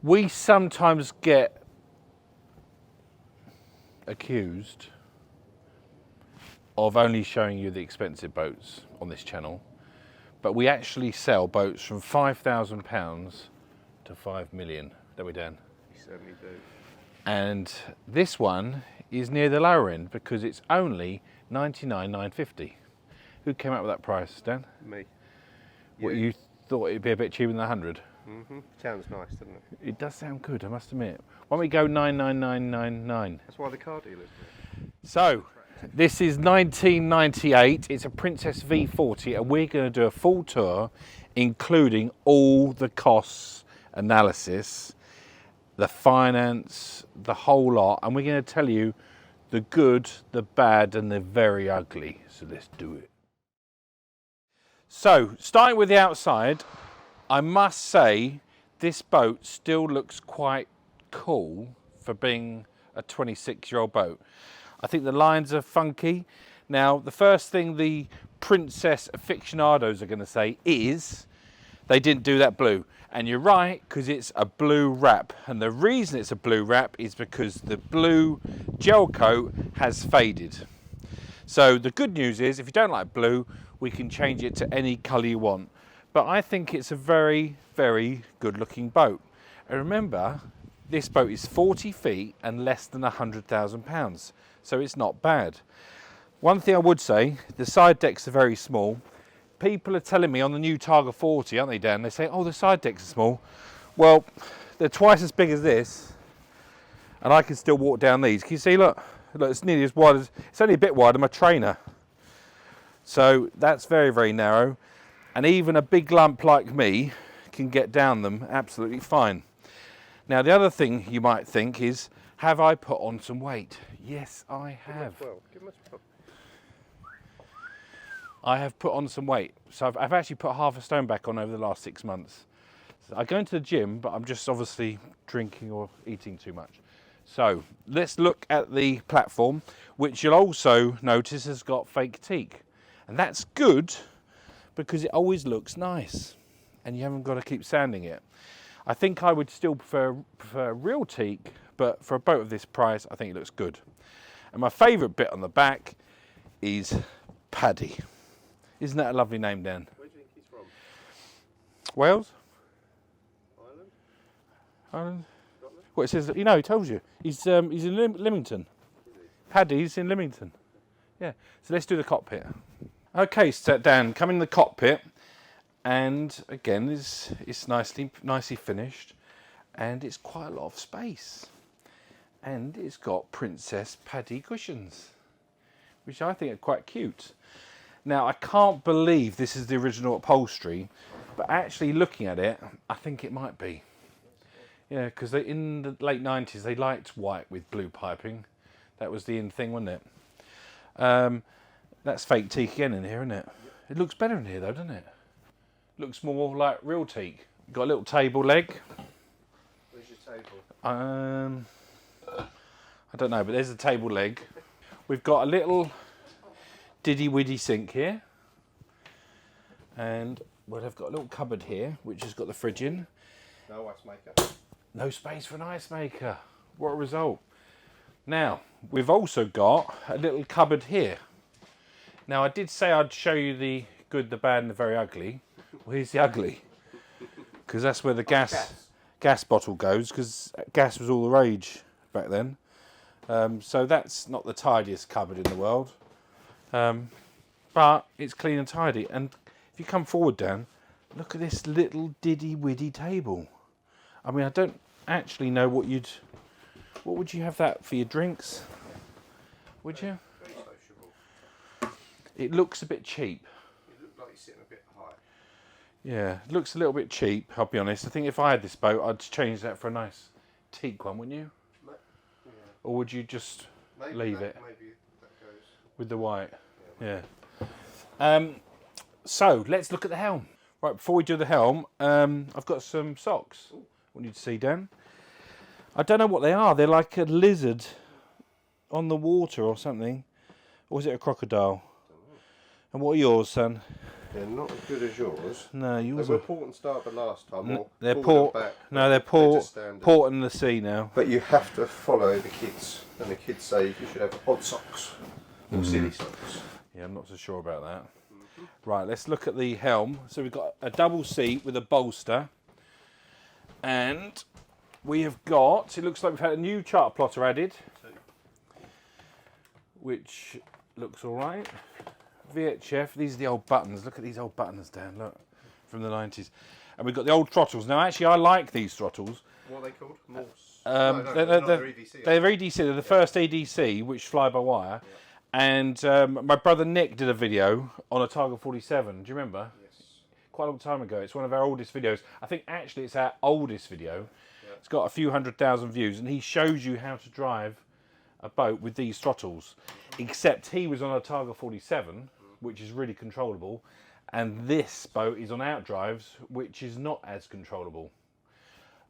We sometimes get accused of only showing you the expensive boats on this channel, but we actually sell boats from £5,000 to 5 million, don't we, Dan? We certainly do. And this one is near the lower end because it's only 99,950. Who came up with that price, Dan? Me. What, you thought it'd be a bit cheaper than 100? Sounds nice, doesn't it? It does sound good, I must admit. Why don't we go 99999? That's why the car dealers do. So, this is 1998. It's a Princess V40, and we're going to do a full tour, including all the costs, analysis, the finance, the whole lot, and we're going to tell you the good, the bad, and the very ugly. So let's do it. So, starting with the outside, I must say this boat still looks quite cool for being a 26-year-old boat. I think the lines are funky. Now, the first thing the Princess aficionados are going to say is they didn't do that blue. And you're right, because it's a blue wrap. And the reason it's a blue wrap is because the blue gel coat has faded. So the good news is, if you don't like blue, we can change it to any colour you want. But I think it's a very, very good looking boat. And remember, this boat is 40 feet and less than £100,000. So it's not bad. One thing I would say, the side decks are very small. People are telling me on the new Targa 40, aren't they, Dan? They say, oh, the side decks are small. Well, they're twice as big as this, and I can still walk down these. Can you see, look, it's nearly as wide as, it's only a bit wider than my trainer. So that's very, very narrow. And even a big lump like me can get down them absolutely fine. Now, the other thing you might think is, have I put on some weight? Yes, I have. I have put on some weight. So I've actually put half a stone back on over the last 6 months. So I go into the gym, but I'm just obviously drinking or eating too much. So let's look at the platform, which you'll also notice has got fake teak. And that's good because it always looks nice and you haven't got to keep sanding it. I think I would still prefer real teak, but for a boat of this price, I think it looks good. And my favourite bit on the back is Paddy. Isn't that a lovely name, Dan? Where do you think he's from? Wales? Ireland? Ireland? Scotland? Well, it says, you know, he tells you. He's in Lymington. Paddy's in Lymington. Yeah, so let's do the cockpit. Okay, so Dan, come in the cockpit, and again, it's nicely finished, and it's quite a lot of space. And it's got Princess Paddy cushions, which I think are quite cute. Now, I can't believe this is the original upholstery, but actually looking at it, I think it might be. Yeah, because in the late 90s, they liked white with blue piping. That was the in thing, wasn't it? That's fake teak again in here, isn't it? It looks better in here, though, doesn't it? Looks more like real teak. Got a little table leg. Where's your table? I don't know, but there's a table leg. We've got a little diddy-widdy sink here. And we'll have got a little cupboard here, which has got the fridge in. No ice maker. No space for an ice maker. What a result. Now, we've also got a little cupboard here. Now, I did say I'd show you the good, the bad, and the very ugly. Well, here's the ugly. Because that's where the gas bottle goes, because gas was all the rage back then. So that's not the tidiest cupboard in the world. But it's clean and tidy. And if you come forward, Dan, look at this little diddy-widdy table. I mean, I don't actually know what would you have that for your drinks? Would you? Very sociable. It looks a bit cheap. You look like you're sitting a bit high. Yeah, it looks a little bit cheap, I'll be honest. I think if I had this boat, I'd change that for a nice teak one, wouldn't you? Yeah. Or would you just leave it Maybe that goes. with the white? Yeah. So, let's look at the helm. Right, before we do the helm, I've got some socks. I want you to see, Dan. I don't know what they are. They're like a lizard on the water or something. Or is it a crocodile? And what are yours, son? They're not as good as yours. No, yours They were are... port and starboard last time. Or They're forward and port. back, No, they're just port. standard. Port in the sea now. But you have to follow the kids, and the kids say you should have odd socks or silly socks. Yeah, I'm not so sure about that. Right, let's look at the helm. So we've got a double seat with a bolster. And we have got, it looks like we've had a new chart plotter added, which looks all right. VHF, these are the old buttons. Look at these old buttons, Dan, look, from the 90s. And we've got the old throttles. Now, actually, I like these throttles. What are they called? Morse? They're EDC. They're EDC. They're the first EDC, which fly by wire. Yeah. And my brother Nick did a video on a Targa 47. Do you remember? Yes. Quite a long time ago. It's one of our oldest videos. I think actually it's our oldest video. Yeah. It's got a few 100,000 views, and he shows you how to drive a boat with these throttles. Except he was on a Targa 47, which is really controllable, and this boat is on outdrives, which is not as controllable.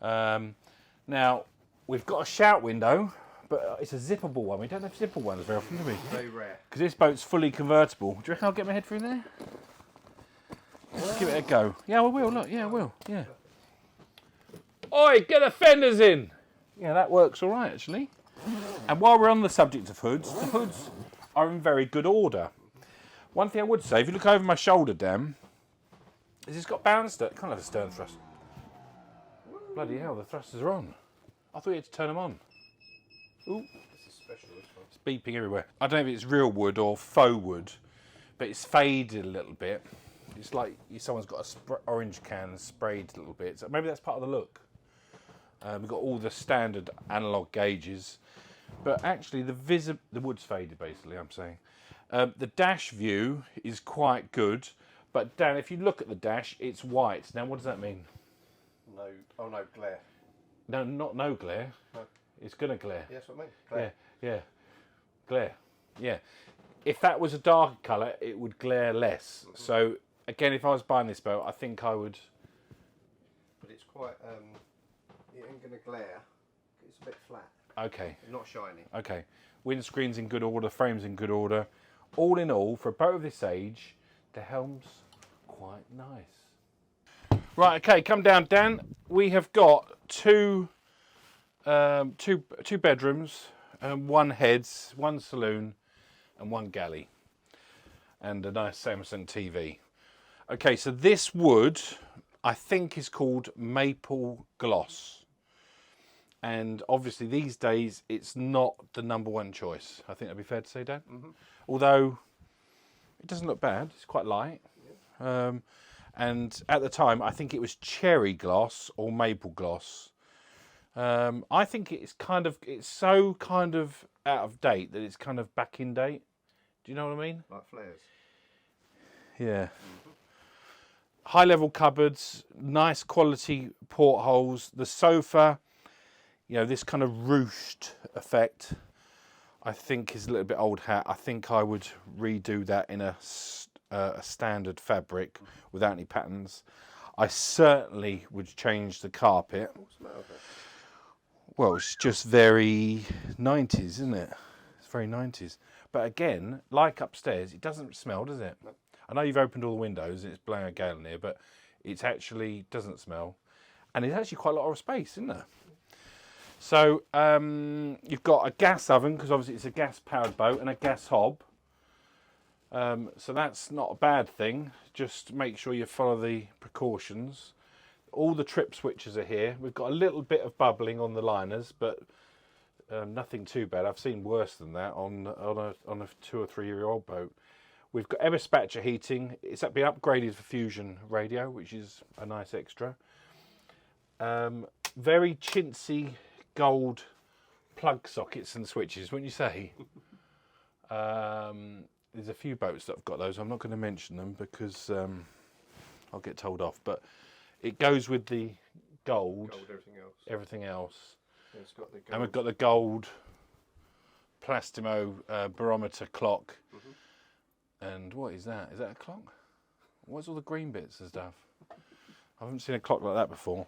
Now, we've got a shout window, but it's a zippable one. We don't have zippable ones very often, do we? Very rare. Because this boat's fully convertible. Do you reckon I'll get my head through there? Let's give it a go. Yeah, I will. Look, yeah, I will. Yeah. Oi, get the fenders in. Yeah, that works all right, actually. And while we're on the subject of hoods, the hoods are in very good order. One thing I would say, if you look over my shoulder, Dan, is it's got bound stern. Can't have a stern thrust. Bloody hell, the thrusters are on. I thought you had to turn them on. Ooh. This is special, this one. It's beeping everywhere. I don't know if it's real wood or faux wood, but it's faded a little bit. It's like someone's got a orange can sprayed a little bit. So maybe that's part of the look. We've got all the standard analog gauges, but actually the wood's faded, basically, I'm saying. The dash view is quite good, but Dan, if you look at the dash, it's white. Now, what does that mean? No, oh no, glare. No, not no glare. No. It's going to glare. Yes, what I mean. Glare. Yeah. Glare. Yeah. If that was a darker colour, it would glare less. So, again, if I was buying this boat, I think I would... But it's quite, it ain't going to glare. It's a bit flat. Okay. It's not shiny. Okay. Windscreen's in good order, frame's in good order. All in all, for a boat of this age, the helm's quite nice. Right, okay, come down, Dan. We have got two bedrooms, one heads, one saloon, and one galley, and a nice Samsung TV. Okay, so this wood, I think, is called maple gloss. And obviously these days, it's not the #1 choice. I think that'd be fair to say, Dan. Mm-hmm. Although, it doesn't look bad. It's quite light. Yeah. And at the time, I think it was cherry gloss or maple gloss. I think it's so kind of out of date that it's kind of back in date. Do you know what I mean? Like flares. Yeah. Mm-hmm. High level cupboards, nice quality portholes. The sofa, you know, this kind of ruched effect, I think is a little bit old hat. I think I would redo that in a standard fabric without any patterns. I certainly would change the carpet. What's the matter with it? Well, it's just very 90s, isn't it? It's very 90s. But again, like upstairs, it doesn't smell, does it? No. I know you've opened all the windows and it's blowing a gale in here, but it actually doesn't smell. And it's actually quite a lot of space, isn't there? So you've got a gas oven, because obviously it's a gas-powered boat, and a gas hob. So that's not a bad thing. Just make sure you follow the precautions. All the trip switches are here. We've got a little bit of bubbling on the liners, but nothing too bad. I've seen worse than that on a 2 or 3 year old boat. We've got Eberspatcher heating. It's been upgraded for fusion radio, which is a nice extra. Very chintzy gold plug sockets and switches, wouldn't you say? There's a few boats that have got those. I'm not going to mention them because I'll get told off. But it goes with the gold. Everything else. Yeah, it's got the gold. And we've got the gold Plastimo barometer clock. Mm-hmm. And what is that? Is that a clock? What's all the green bits and stuff? I haven't seen a clock like that before.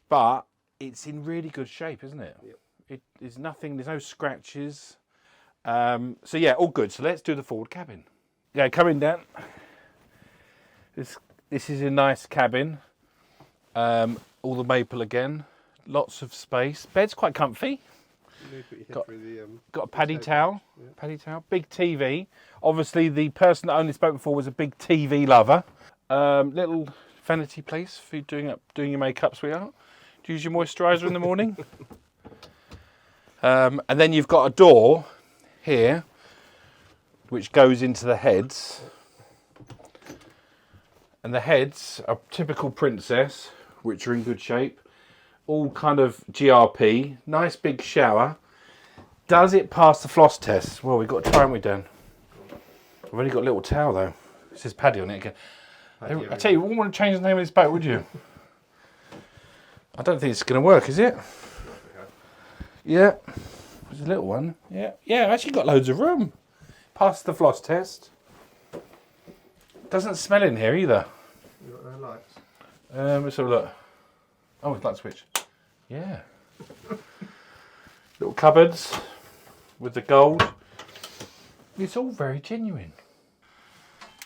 But it's in really good shape, isn't it? Yep. It is nothing. There's no scratches. So yeah, all good. So let's do the forward cabin. Yeah, coming down. This is a nice cabin. All the maple again. Lots of space. Bed's quite comfy. Got a paddy towel. Yeah. Paddy towel. Big TV. Obviously, the person that owned this boat before was a big TV lover. Little vanity place for you doing your makeup, sweetheart. Do you use your moisturiser in the morning? And then you've got a door here, which goes into the heads. And the heads are typical Princess, which are in good shape. All kind of GRP. Nice big shower. Does it pass the floss test? Well, we've got to try, haven't we, Dan? We've only got a little towel, though. It says Paddy on it again. I tell you, we wouldn't want to change the name of this boat, would you? I don't think it's going to work, is it? Yeah. There's a little one. Yeah. Yeah, actually got loads of room. Passed the floss test. Doesn't smell in here either. You got no lights? Let's have a look. Oh, it's light switch. Yeah. Little cupboards with the gold. It's all very genuine.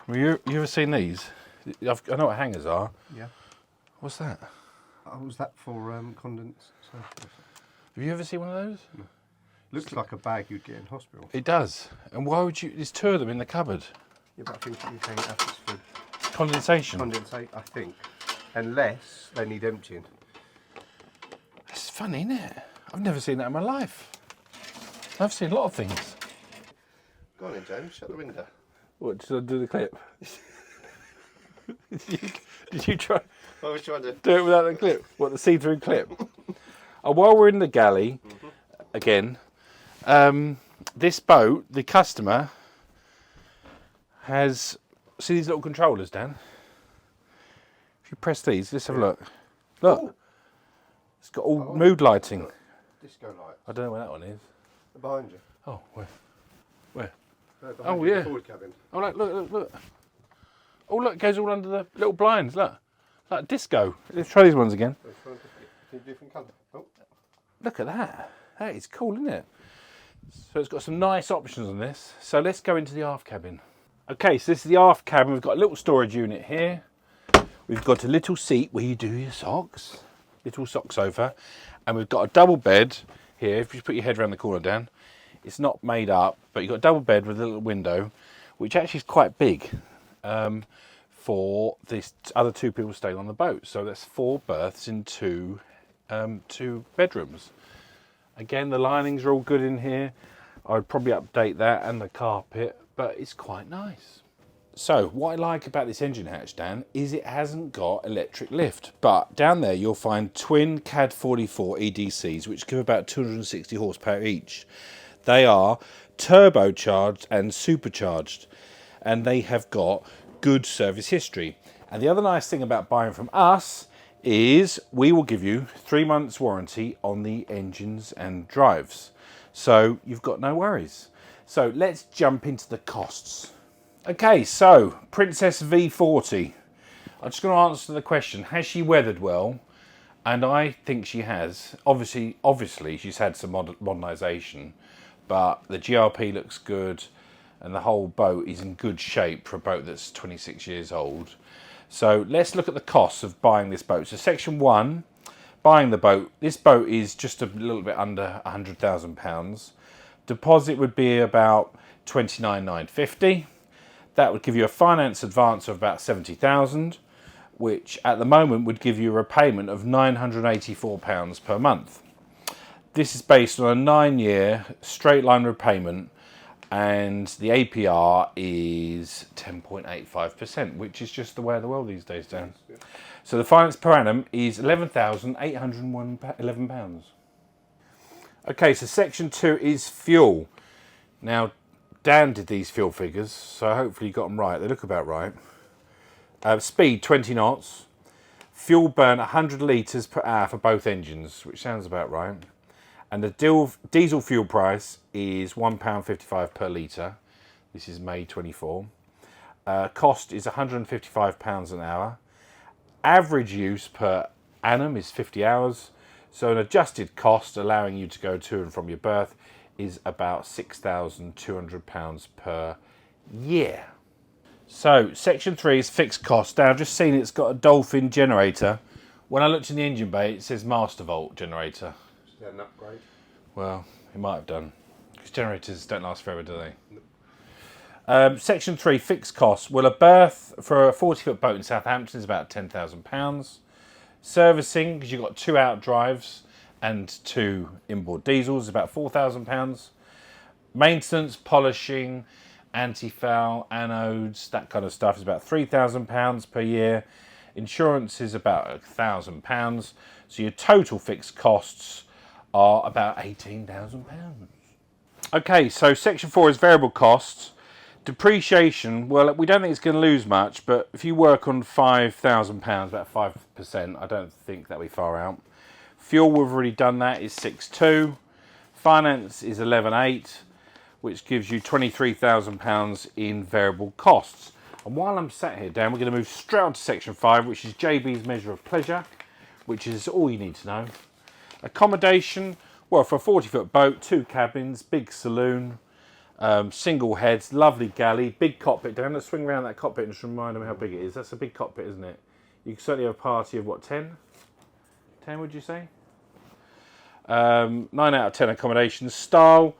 Have you ever seen these? I know what hangers are. Yeah. What's that? Oh, was that for condensation? Have you ever seen one of those? No. Looks like a bag you'd get in hospital. It does. And why would you? There's two of them in the cupboard. Yeah, but I think you hang it up for Condensation. condensate, I think. Unless they need emptying. It's funny, isn't it? I've never seen that in my life. I've seen a lot of things. Go on in, James. Shut the window. What, should I do the clip? Did you try? I was trying to Do it without the clip? What, the see-through clip? While we're in the galley, again, this boat, the customer has... See these little controllers, Dan? If you press these, let's have a look. Look. Ooh. It's got all mood lighting. disco lights. I don't know where that one is. They're behind you. Oh, where? Where? No, behind you, yeah. the forward cabin. Oh, look. Oh, look, it goes all under the little blinds, look. Like disco. Let's try these ones again. Different colour. Oh. Look at that. That is cool, isn't it? So it's got some nice options on this. So let's go into the aft cabin. Okay, so this is the aft cabin. We've got a little storage unit here. We've got a little seat where you do your socks. Little sock sofa. And we've got a double bed here. If you put your head around the corner, Dan. It's not made up, but you've got a double bed with a little window, which actually is quite big for this other two people staying on the boat. So that's 4 berths in two bedrooms. Again, the linings are all good in here. I would probably update that and the carpet, but it's quite nice. So what I like about this engine hatch, Dan, is it hasn't got electric lift, but down there you'll find twin CAD 44 EDCs, which give about 260 horsepower each. They are turbocharged and supercharged, and they have got good service history. And the other nice thing about buying from us is we will give you 3 months warranty on the engines and drives. So you've got no worries. So let's jump into the costs. Okay, so Princess V40. I'm just going to answer the question, has she weathered well? And I think she has. Obviously she's had some modernisation, but the GRP looks good and the whole boat is in good shape for a boat that's 26 years old. So let's look at the costs of buying this boat. So section 1, buying the boat. This boat is just a little bit under £100,000. Deposit would be about $29,950. That would give you a finance advance of about $70,000, which at the moment would give you a repayment of £984 per month. This is based on a 9-year straight line repayment, and the APR is 10.85%, which is just the way of the world these days, Dan. So the finance per annum is £11,811. Okay, so section 2 is fuel. Now, Dan did these fuel figures, so hopefully you got them right. They look about right. Speed 20 knots. Fuel burn 100 litres per hour for both engines, which sounds about right. And the diesel fuel price is £1.55 per litre. This is May 24. Cost is £155 an hour. Average use per annum is 50 hours. So an adjusted cost allowing you to go to and from your berth is about £6,200 per year. So, section 3 is fixed cost. Now, I've just seen it's got a Dolphin generator. When I looked in the engine bay, it says Master Volt generator. Is that an upgrade? Well, it might have done. Because generators don't last forever, do they? Section 3, fixed costs. Well, a berth for a 40-foot boat in Southampton is about £10,000. Servicing, because you've got 2 out drives and 2 inboard diesels, is about £4,000. Maintenance, polishing, anti-foul, anodes, that kind of stuff is about £3,000 per year. Insurance is about £1,000. So your total fixed costs are about £18,000. Okay, so section 4 is variable costs. Depreciation, well, we don't think it's going to lose much, but if you work on £5,000, about 5%, I don't think that'll be far out. Fuel, we've already done that, is 6.2. Finance is 11.8. which gives you £23,000 in variable costs. And while I'm sat here, Dan, we're going to move straight on to section 5, which is JB's measure of pleasure, which is all you need to know. Accommodation, well, for a 40-foot boat, 2 cabins, big saloon, single heads, lovely galley, big cockpit. Dan, let's swing around that cockpit and just remind them how big it is. That's a big cockpit, isn't it? You can certainly have a party of, what, 10? 10, would you say? 9 out of 10 accommodations. Style,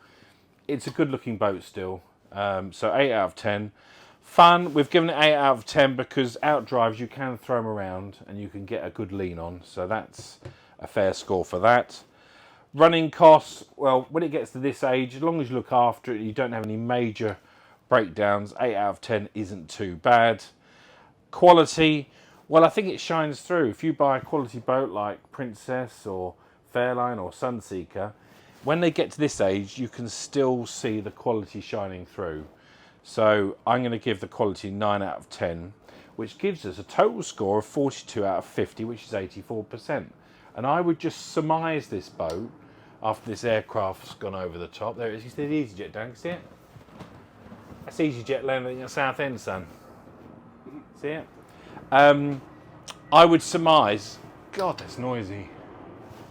it's a good looking boat still, so 8 out of 10. Fun, we've given it 8 out of 10 because out drives you can throw them around and you can get a good lean on, so that's a fair score for that. Running costs, well, when it gets to this age, as long as you look after it, you don't have any major breakdowns, 8 out of 10 isn't too bad. Quality, well, I think it shines through. If you buy a quality boat like Princess or Fairline or Sunseeker, when they get to this age, you can still see the quality shining through. So I'm going to give the quality 9 out of 10, which gives us a total score of 42 out of 50, which is 84%. And I would just surmise this boat after this aircraft's gone over the top. There it is. You see the EasyJet, Dan? See it? That's EasyJet landing at Southend, son. See it? I would surmise... God, that's noisy.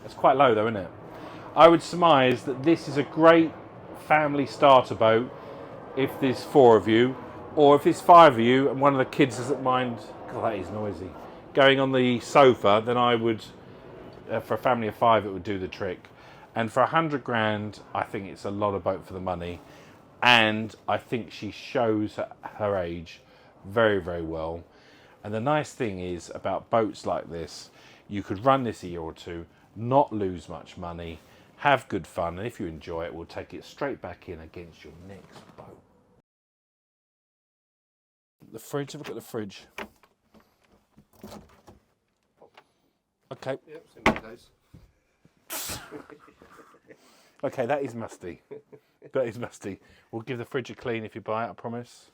That's quite low, though, isn't it? I would surmise that this is a great family starter boat if there's 4 of you, or if there's 5 of you and one of the kids doesn't mind, God, that is noisy, going on the sofa, then I would, for a family of 5, it would do the trick. And for 100 grand, I think it's a lot of boat for the money. And I think she shows her age very, very well. And the nice thing is about boats like this, you could run this a year or 2, not lose much money, have good fun, and if you enjoy it, we'll take it straight back in against your next boat. The fridge, have a look at the fridge. Okay. Yep, simple days. Okay, that is musty. That is musty. We'll give the fridge a clean if you buy it, I promise.